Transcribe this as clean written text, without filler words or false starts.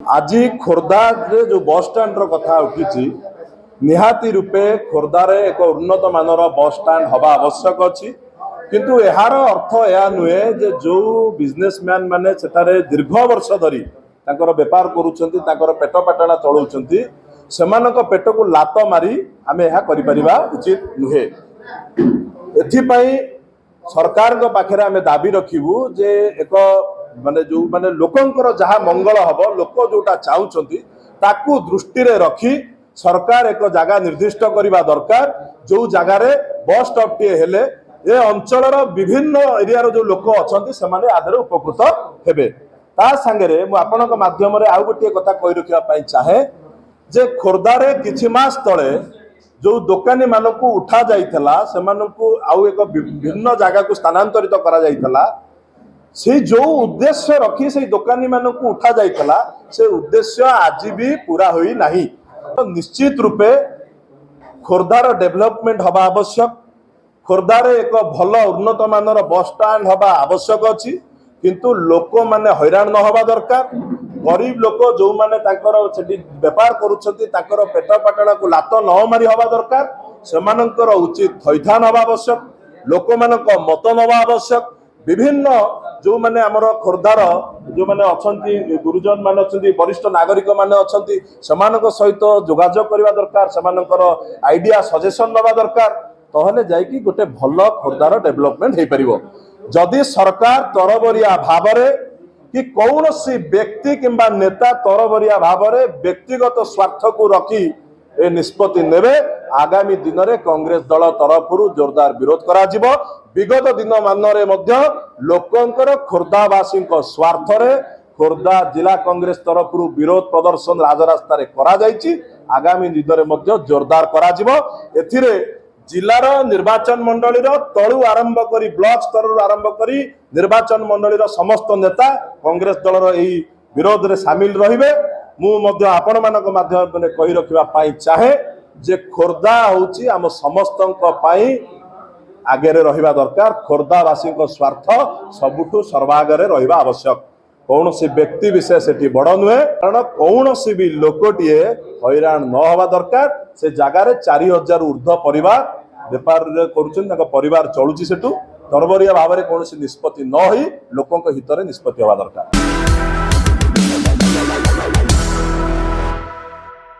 आज खोर्धा जो बस स्टाण्ड कथा उठी निहाती रूपे खोर्धार एक उन्नत मानर बस स्टाण्ड हवा आवश्यक अच्छी किंतु यार अर्थ यह नुहे जे जो बिजनेसमैन माने सेठारे दीर्घ वर्ष धरी बेपार करुँच पेट पाटଣା चलाउछन्ति सेमानक पेट को लात मारी आमे यह करिपरिबा उचित नुहे। एथिपाई सरकार को पाखरे आमे दाबी रखिबु जे एक माने जो माने लोकंकर जहाँ मंगल हब लोक जोटा चाहूँगी ताकू दृष्टि रे रखी सरकार एक जगह निर्दिष्ट करने दरकार जो जगार बस स्टॉप टे हेले ए अंचल विभिन्न एरिया जो लोक अच्छा से आधे उपकृत हेबे। ता सांगे मुझे माध्यम आउ गोटे कथा कही रखा चाहे जे खोर्धारे किछि मास तले जो दोकानी मानक उठा जाइथला सेमानकु आउ एक भिन्न जगह को स्थानांतरित करा जाइथला से जो उद्देश्य रखी से दोकानी मानक उठा जाइथला से उद्देश्य आज भी पूरा होई नाही। तो निश्चित रूपे खोर्धार डेवलपमेंट हवा आवश्यक खोर्धारे एक भल उन्नत मानर बस स्टाण्ड हवा आवश्यक अच्छी किंतु लोक माने हैरान न हवा दरकार। गरीब लोक जो माने बेपार करुछंती ताकर पेट पाटଣା को लात न मारी हवा दरकार सेमानंकर उचित थैथान हवा आवश्यक लोक मानक मत नवा आवश्यक। विभिन्न जो माने आमर खोर्धार जो माने अछंती गुरुजन माने अछंती वरिष्ठ नागरिक माने अछंती सेमानक सहित जोगाजोग करबा दरकार सेमानकर आइडिया सजेशन नवा दरकार तहले जाइकी गोटे भल खोर्धार डेवलपमेंट हो पारिबो। जदि सरकार तरबरिया भावरे कि कौन सी व्यक्ति किंबा नेता तरबरिया भावरे व्यक्तिगत स्वार्थ को रखी ए निष्पत्ति नेबे आगामी दिन में कांग्रेस दल तरफ जोरदार विरोध करा जिवो। विगत दिन मानरे मध्य लोकंकर खोर्धावासी स्वार्थ रे खोर्धा जिला कांग्रेस तरफ विरोध प्रदर्शन राजरास्ता रे करा जायछि आगामी दिन में मध्य जोरदार करा जिवो। एथिरे जिलार निर्वाचन मंडली तलु आरंभ करी ब्लॉक स्तर आरंभ करी निर्वाचन मंडली समस्त नेता कांग्रेस दलर यही विरोध रे शामिल रहिबे। मु आपण मानक माध्यम कही रखिबा पाई चाहे जे खोर्धा होची आम समस्तंक पाई आगे रहिबा दरकार। खोर्धावासी स्वार्थ सबुठु सर्वागरे रहिबा आवश्यक। कौन सी व्यक्ति विशेष एटी बड़ नुहे कारण कौन सी भी लोकटीए हैरान न हवा दरकार। से जगार 4000 ऊर्ध्व परिवार बेपार परिवार चलुची सेठू तरबरिया भाव में कौन निष्पत्ति न होई लोकों हित में निष्पत्ति हवा दरकार।